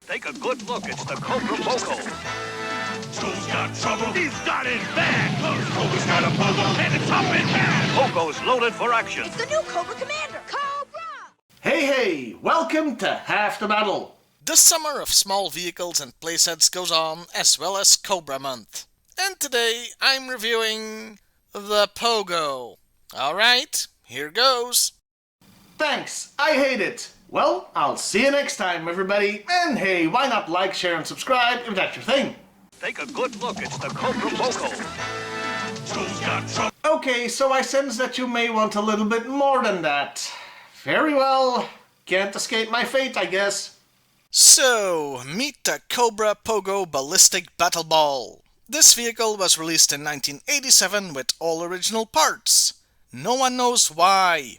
Take a good look. It's the Cobra Pogo. Joe's got trouble. He's got it bad. Pogo's got a Pogo, And it's up in bad. Pogo's loaded for action. It's the new Cobra Commander, Cobra! Hey, welcome to Half the Battle. The summer of small vehicles and playsets goes on, as well as Cobra month. And today I'm reviewing the Pogo. Alright, here goes. Thanks, I hate it. Well, I'll see you next time, everybody. And hey, why not like, share, and subscribe if that's your thing? Take a good look. It's the Cobra Pogo. Joe's got trouble. Okay, so I sense that you may want a little bit more than that. Very well. Can't escape my fate, I guess. So, meet the Cobra Pogo Ballistic Battle Ball. This vehicle was released in 1987 with all original parts. No one knows why.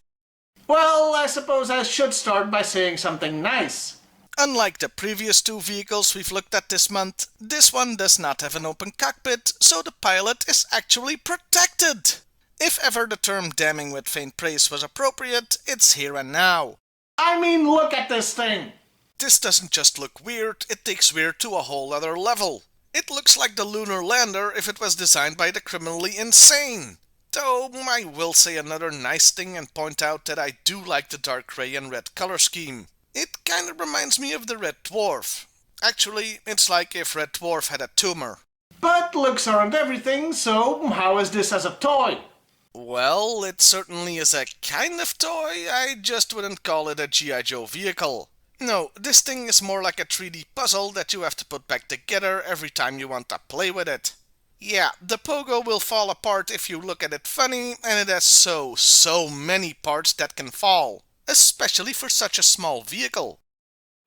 Well, I suppose I should start by saying something nice. Unlike the previous two vehicles we've looked at this month, this one does not have an open cockpit, so the pilot is actually protected. If ever the term damning with faint praise was appropriate, it's here and now. I mean, look at this thing. This doesn't just look weird, it takes weird to a whole other level. It looks like the lunar lander if it was designed by the criminally insane. Though I will say another nice thing and point out that I do like the dark gray and red color scheme. It kinda reminds me of the Red Dwarf. Actually, it's like if Red Dwarf had a tumor. But looks aren't everything, so how is this as a toy? Well, it certainly is a kind of toy, I just wouldn't call it a G.I.Joe vehicle. No, this thing is more like a 3D puzzle that you have to put back together every time you want to play with it. Yeah, the Pogo will fall apart if you look at it funny, and it has so many parts that can fall, especially for such a small vehicle.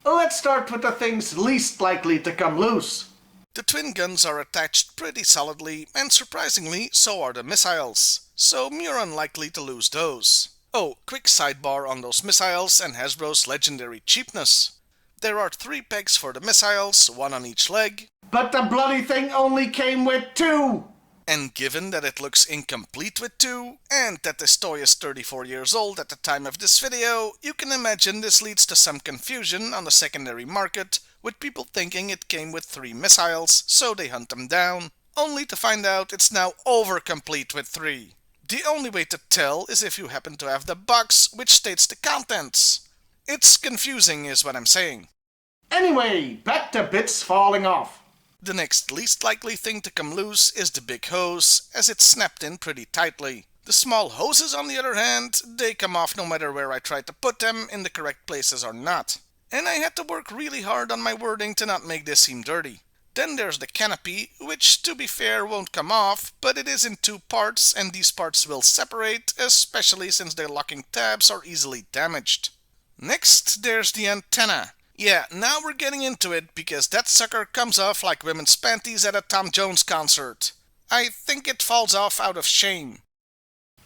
Let's start with the things least likely to come loose. The twin guns are attached pretty solidly, and surprisingly, so are the missiles, so you're unlikely to lose those. Oh, quick sidebar on those missiles and Hasbro's legendary cheapness. There are 3 pegs for the missiles, 1 on each leg. But the bloody thing only came with 2! And given that it looks incomplete with 2, and that this toy is 34 years old at the time of this video, you can imagine this leads to some confusion on the secondary market, with people thinking it came with 3 missiles, so they hunt them down, only to find out it's now over-complete with 3. The only way to tell is if you happen to have the box which states the contents. It's confusing is what I'm saying. Anyway, back to bits falling off. The next least likely thing to come loose is the big hose, as it's snapped in pretty tightly. The small hoses, on the other hand, they come off no matter where I try to put them in the correct places or not. And I had to work really hard on my wording to not make this seem dirty. Then there's the canopy, which to be fair won't come off, but it is in 2 parts and these parts will separate, especially since their locking tabs are easily damaged. Next, there's the antenna. Yeah, now we're getting into it because that sucker comes off like women's panties at a Tom Jones concert. I think it falls off out of shame.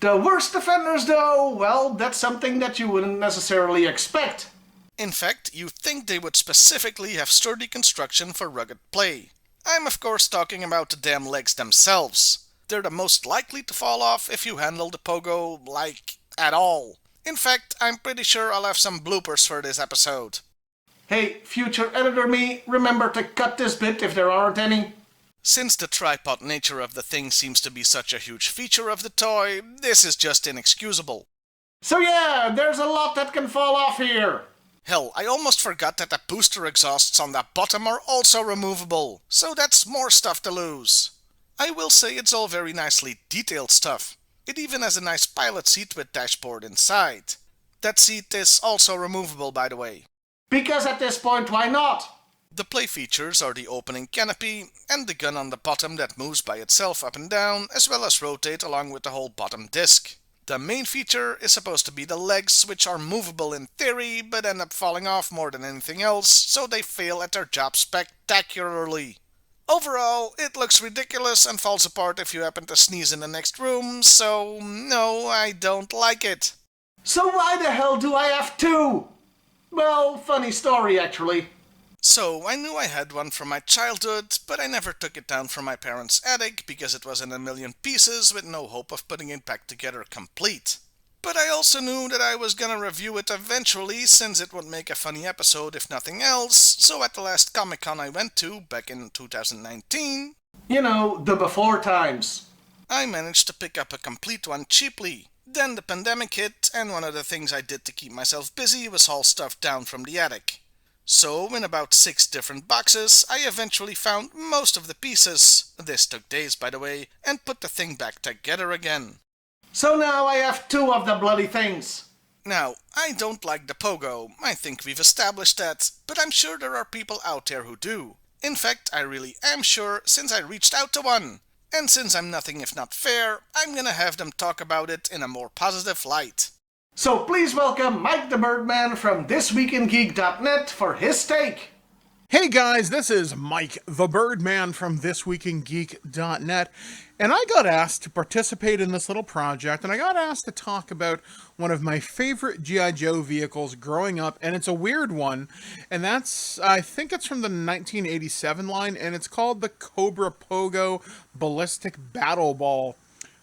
The worst offenders though, well, that's something that you wouldn't necessarily expect. In fact, you'd think they would specifically have sturdy construction for rugged play. I'm of course talking about the damn legs themselves. They're the most likely to fall off if you handle the Pogo, like, at all. In fact, I'm pretty sure I'll have some bloopers for this episode. Hey, future editor me, remember to cut this bit if there aren't any. Since the tripod nature of the thing seems to be such a huge feature of the toy, this is just inexcusable. So yeah, there's a lot that can fall off here. Hell, I almost forgot that the booster exhausts on the bottom are also removable, so that's more stuff to lose. I will say it's all very nicely detailed stuff. It even has a nice pilot seat with dashboard inside. That seat is also removable, by the way. Because at this point, why not? The play features are the opening canopy and the gun on the bottom that moves by itself up and down, as well as rotate along with the whole bottom disc. The main feature is supposed to be the legs, which are movable in theory, but end up falling off more than anything else, so they fail at their job spectacularly. Overall, it looks ridiculous and falls apart if you happen to sneeze in the next room, so no, I don't like it. So why the hell do I have 2? Well, funny story actually. So, I knew I had one from my childhood, but I never took it down from my parents' attic because it was in a million pieces with no hope of putting it back together complete. but I also knew that I was gonna review it eventually since it would make a funny episode if nothing else, so at the last Comic-Con I went to, back in 2019, You know, the before times. I managed to pick up a complete one cheaply. Then the pandemic hit, and one of the things I did to keep myself busy was haul stuff down from the attic. So, in about 6 different boxes, I eventually found most of the pieces, this took days by the way, and put the thing back together again. So now I have 2 of the bloody things. Now, I don't like the Pogo, I think we've established that, but I'm sure there are people out there who do. In fact, I really am sure, since I reached out to one. And since I'm nothing if not fair, I'm gonna have them talk about it in a more positive light. So please welcome Mike the Birdman from thisweekingeek.net for his take. Hey guys, this is Mike the Birdman from thisweekingeek.net, and I got asked to participate in this little project, and I got asked to talk about one of my favorite G.I. Joe vehicles growing up, and it's a weird one, and I think it's from the 1987 line, and it's called the Cobra Pogo Ballistic Battle Ball.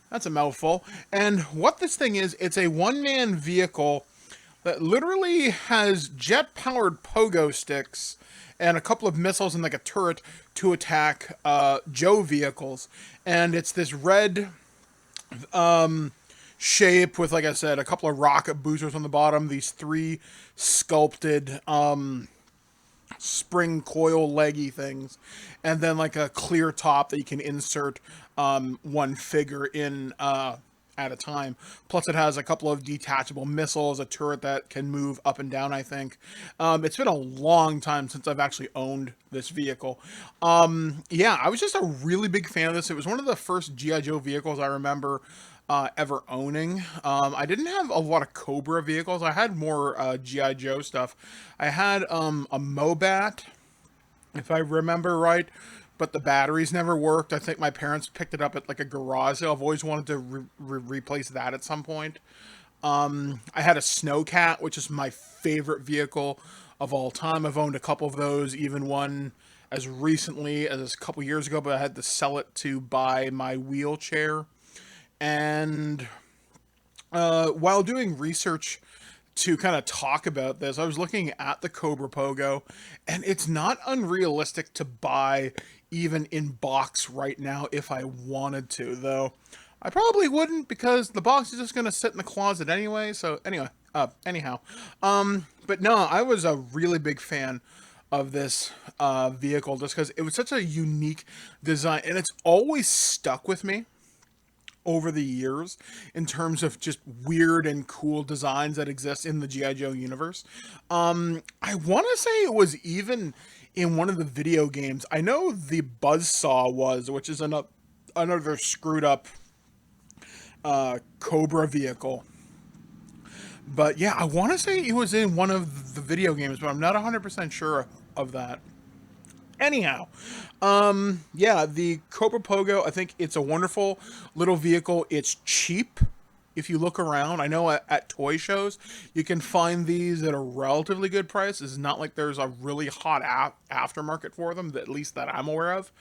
That's a mouthful. And what this thing is, it's a one-man vehicle that literally has jet-powered pogo sticks and a couple of missiles and like a turret to attack Joe vehicles. And it's this red shape with, like I said, a couple of rocket boosters on the bottom, these 3 sculpted spring coil leggy things, and then like a clear top that you can insert one figure in at a time. Plus it has a couple of detachable missiles, a turret that can move up and down, I think. It's been a long time since I've actually owned this vehicle. Yeah, I was just a really big fan of this. It was one of the first G.I. Joe vehicles I remember ever owning. I didn't have a lot of Cobra vehicles. I had more G.I. Joe stuff. I had a Mobat, if I remember right, but the batteries never worked. I think my parents picked it up at like a garage sale. I've always wanted to replace that at some point. I had a Snowcat, which is my favorite vehicle of all time. I've owned a couple of those, even one as recently as a couple years ago, but I had to sell it to buy my wheelchair. And while doing research to kind of talk about this, I was looking at the Cobra Pogo, and it's not unrealistic to buy even in box right now if I wanted to, though I probably wouldn't because the box is just going to sit in the closet anyway. So anyhow, but no, I was a really big fan of this vehicle just because it was such a unique design, and it's always stuck with me over the years in terms of just weird and cool designs that exist in the G.I. Joe universe. I want to say it was even in one of the video games. I know the Buzzsaw was, which is another screwed up Cobra vehicle. But yeah, I want to say it was in one of the video games, but I'm not 100% sure of that. Anyhow, yeah, the Cobra Pogo, I think it's a wonderful little vehicle. It's cheap if you look around. I know at toy shows, you can find these at a relatively good price. It's not like there's a really hot aftermarket for them, at least that I'm aware of.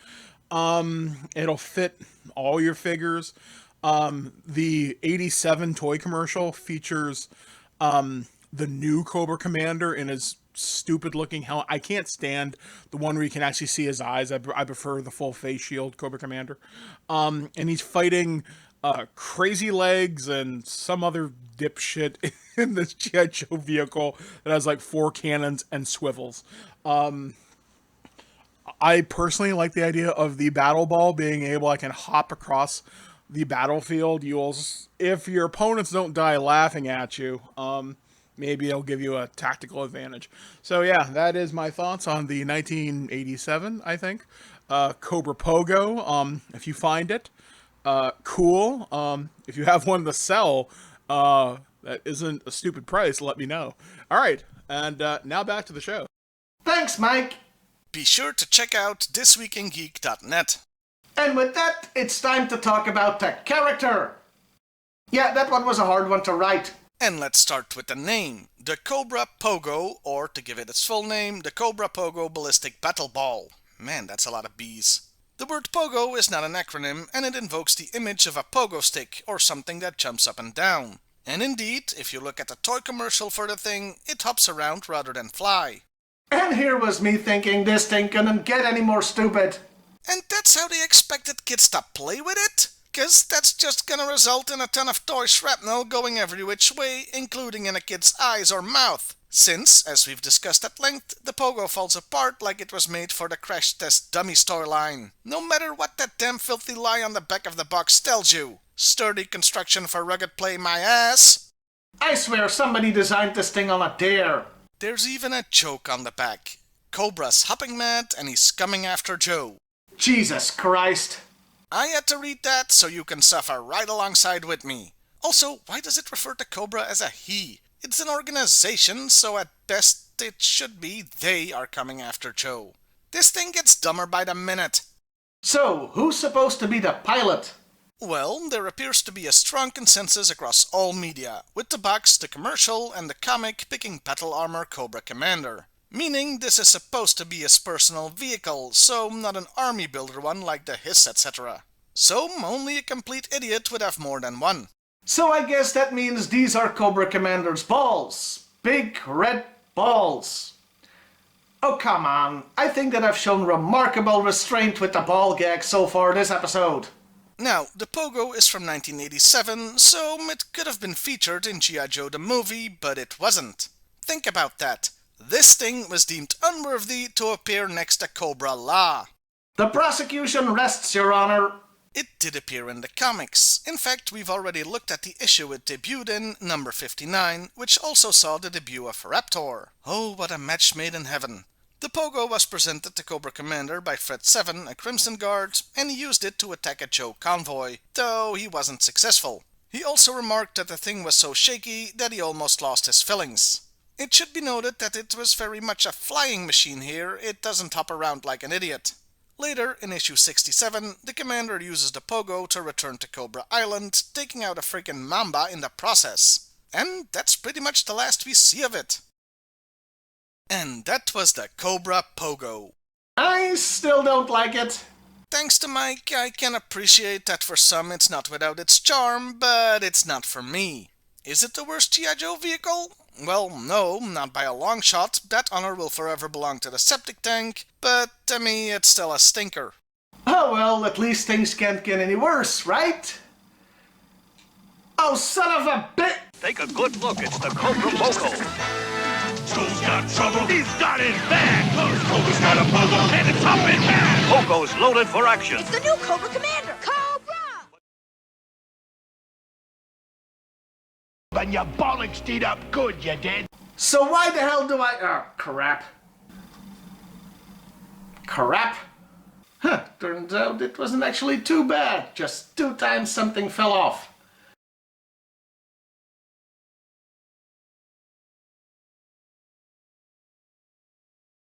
It'll fit all your figures. The 87 toy commercial features the new Cobra Commander in his stupid looking helmet. I can't stand the one where you can actually see his eyes. I prefer the full face shield Cobra Commander. And he's fighting Crazy Legs and some other dipshit in this G.I. Joe vehicle that has like 4 cannons and swivels. I personally like the idea of the battle ball being able, I can hop across the battlefield. If your opponents don't die laughing at you, maybe it'll give you a tactical advantage. So yeah, that is my thoughts on the 1987, I think, Cobra Pogo. If you find it, cool. If you have one to sell that isn't a stupid price, let me know. All right, and now back to the show. Thanks, Mike. Be sure to check out thisweekingeek.net. And with that, it's time to talk about the character. Yeah, that one was a hard one to write. And let's start with the name. The Cobra Pogo, or to give it its full name, the Cobra Pogo Ballistic Battle Ball. Man, that's a lot of B's. The word Pogo is not an acronym, and it invokes the image of a pogo stick, or something that jumps up and down. And indeed, if you look at the toy commercial for the thing, it hops around rather than fly. And here was me thinking this thing couldn't get any more stupid. And that's how they expected kids to play with it? 'Cause that's just gonna result in a ton of toy shrapnel going every which way, including in a kid's eyes or mouth. Since, as we've discussed at length, the Pogo falls apart like it was made for the Crash Test Dummy Store line. No matter what that damn filthy lie on the back of the box tells you. Sturdy construction for rugged play, my ass. I swear somebody designed this thing on a dare. There's even a joke on the back. Cobra's hopping mad and he's coming after Joe. Jesus Christ. I had to read that so you can suffer right alongside with me. Also, why does it refer to Cobra as a he? It's an organization, so at best it should be they are coming after Joe. This thing gets dumber by the minute. So, who's supposed to be the pilot? Well, there appears to be a strong consensus across all media, with the box, the commercial, and the comic picking Battle Armor Cobra Commander. Meaning this is supposed to be his personal vehicle, so not an army builder one like the Hiss, etc. So only a complete idiot would have more than one. So I guess that means these are Cobra Commander's balls. Big red balls. Oh, come on. I think that I've shown remarkable restraint with the ball gag so far this episode. Now, the Pogo is from 1987, so it could have been featured in G.I. Joe the movie, but it wasn't. Think about that. This thing was deemed unworthy to appear next to Cobra La. The prosecution rests, Your Honor. It did appear in the comics. In fact, we've already looked at the issue it debuted in, number 59, which also saw the debut of Raptor. Oh, what a match made in heaven. The Pogo was presented to Cobra Commander by Fred Seven, a Crimson Guard, and he used it to attack a Joe convoy, though he wasn't successful. He also remarked that the thing was so shaky that he almost lost his fillings. It should be noted that it was very much a flying machine here, it doesn't hop around like an idiot. Later, in issue 67, the Commander uses the Pogo to return to Cobra Island, taking out a freaking Mamba in the process. And that's pretty much the last we see of it. And that was the Cobra Pogo. I still don't like it. Thanks to Mike, I can appreciate that for some it's not without its charm, but it's not for me. Is it the worst G.I. Joe vehicle? Well, no, not by a long shot. That honor will forever belong to the septic tank, but to me it's still a stinker. Oh well, at least things can't get any worse, right? Oh, son of a bit! Take a good look. It's the Cobra Pogo. Joe's got trouble. He's got his bag. Cobra's got a Pogo. And it's up in bag. Pogo's loaded for action. It's the new Cobra Commander, Cobra! And your bollocks did up good, you did. So why the hell do I... Oh, crap. Crap? Huh, turns out it wasn't actually too bad. Just 2 times something fell off.